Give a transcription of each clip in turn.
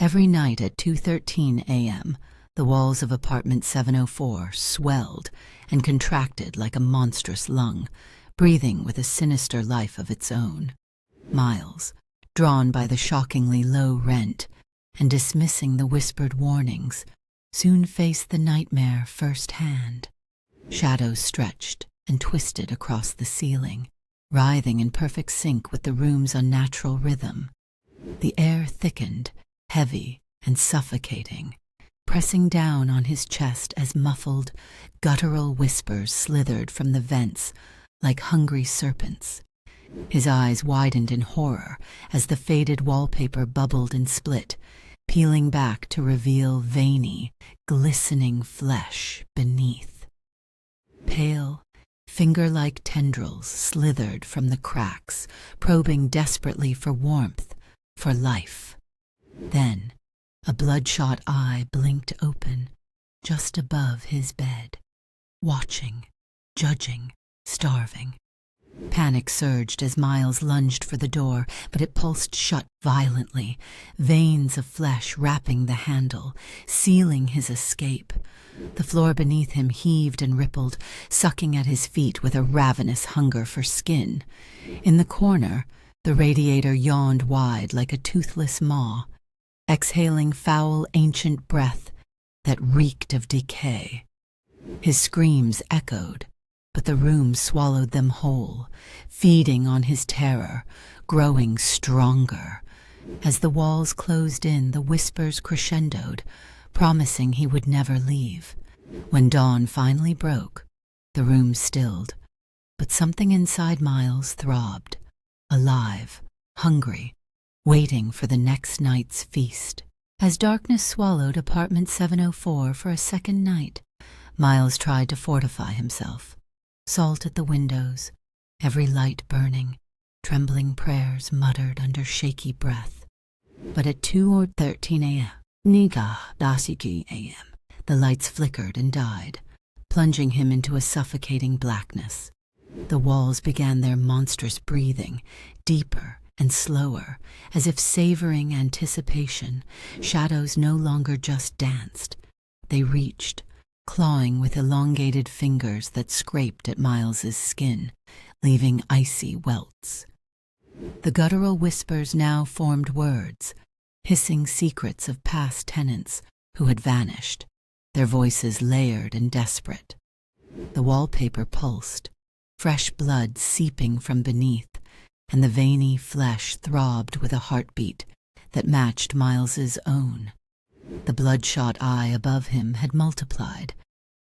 Every night at 2:13 a.m., the walls of apartment 704 swelled and contracted like a monstrous lung, breathing with a sinister life of its own. Miles, drawn by the shockingly low rent and dismissing the whispered warnings, soon faced the nightmare firsthand. Shadows stretched and twisted across the ceiling, writhing in perfect sync with the room's unnatural rhythm. The air thickened, heavy and suffocating, pressing down on his chest as muffled, guttural whispers slithered from the vents like hungry serpents. His eyes widened in horror as the faded wallpaper bubbled and split, peeling back to reveal veiny, glistening flesh beneath. Pale, finger-like tendrils slithered from the cracks, probing desperately for warmth, for life. Then, a bloodshot eye blinked open, just above his bed, watching, judging, starving. Panic surged as Miles lunged for the door, but it pulsed shut violently, veins of flesh wrapping the handle, sealing his escape. The floor beneath him heaved and rippled, sucking at his feet with a ravenous hunger for skin. In the corner, the radiator yawned wide like a toothless maw, exhaling foul ancient breath that reeked of decay. His screams echoed, but the room swallowed them whole, feeding on his terror, growing stronger. As the walls closed in, the whispers crescendoed, promising he would never leave. When dawn finally broke, the room stilled, but something inside Miles throbbed, alive, hungry, waiting for the next night's feast. As darkness swallowed apartment 704 for a second night, Miles tried to fortify himself. Salt at the windows, every light burning, trembling prayers muttered under shaky breath. But at 2:13 a.m., the lights flickered and died, plunging him into a suffocating blackness. The walls began their monstrous breathing, deeper and slower, as if savoring anticipation. Shadows no longer just danced. They reached, clawing with elongated fingers that scraped at Miles's skin, leaving icy welts. The guttural whispers now formed words, hissing secrets of past tenants who had vanished, their voices layered and desperate. The wallpaper pulsed, fresh blood seeping from beneath, and the veiny flesh throbbed with a heartbeat that matched Miles's own. The bloodshot eye above him had multiplied,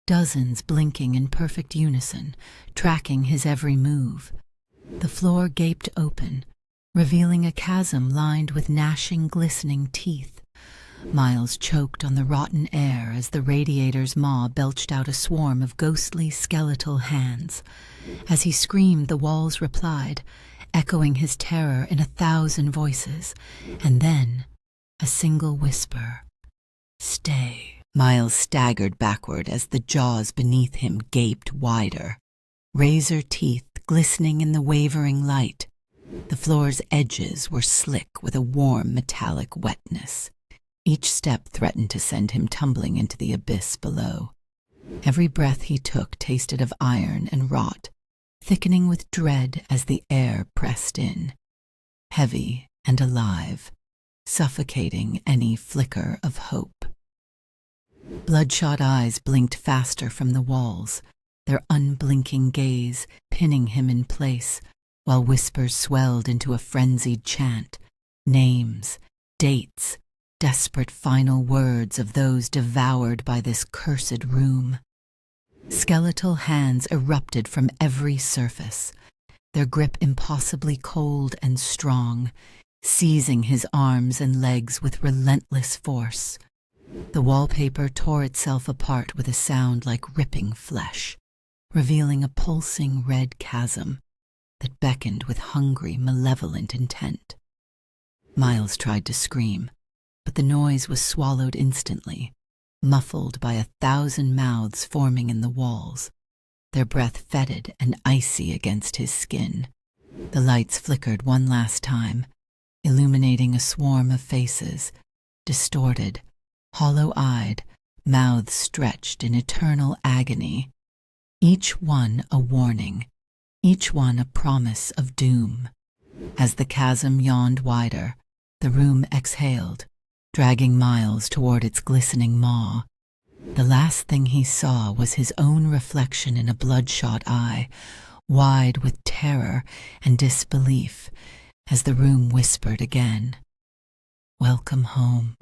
dozens blinking in perfect unison, tracking his every move. The floor gaped open, revealing a chasm lined with gnashing, glistening teeth. Miles choked on the rotten air as the radiator's maw belched out a swarm of ghostly skeletal hands. As he screamed, the walls replied, echoing his terror in 1,000 voices, and then a single whisper. "Stay." Miles staggered backward as the jaws beneath him gaped wider, razor teeth glistening in the wavering light. The floor's edges were slick with a warm metallic wetness. Each step threatened to send him tumbling into the abyss below. Every breath he took tasted of iron and rot, thickening with dread as the air pressed in, heavy and alive, suffocating any flicker of hope. Bloodshot eyes blinked faster from the walls, their unblinking gaze pinning him in place, while whispers swelled into a frenzied chant, names, dates, desperate final words of those devoured by this cursed room. Skeletal hands erupted from every surface, their grip impossibly cold and strong, seizing his arms and legs with relentless force. The wallpaper tore itself apart with a sound like ripping flesh, revealing a pulsing red chasm that beckoned with hungry, malevolent intent. Miles tried to scream, but the noise was swallowed instantly, muffled by 1,000 mouths forming in the walls, their breath fetid and icy against his skin. The lights flickered one last time, illuminating a swarm of faces, distorted, hollow-eyed, mouths stretched in eternal agony, each one a warning, each one a promise of doom. As the chasm yawned wider, the room exhaled, dragging Miles toward its glistening maw. The last thing he saw was his own reflection in a bloodshot eye, wide with terror and disbelief, as the room whispered again, "Welcome home."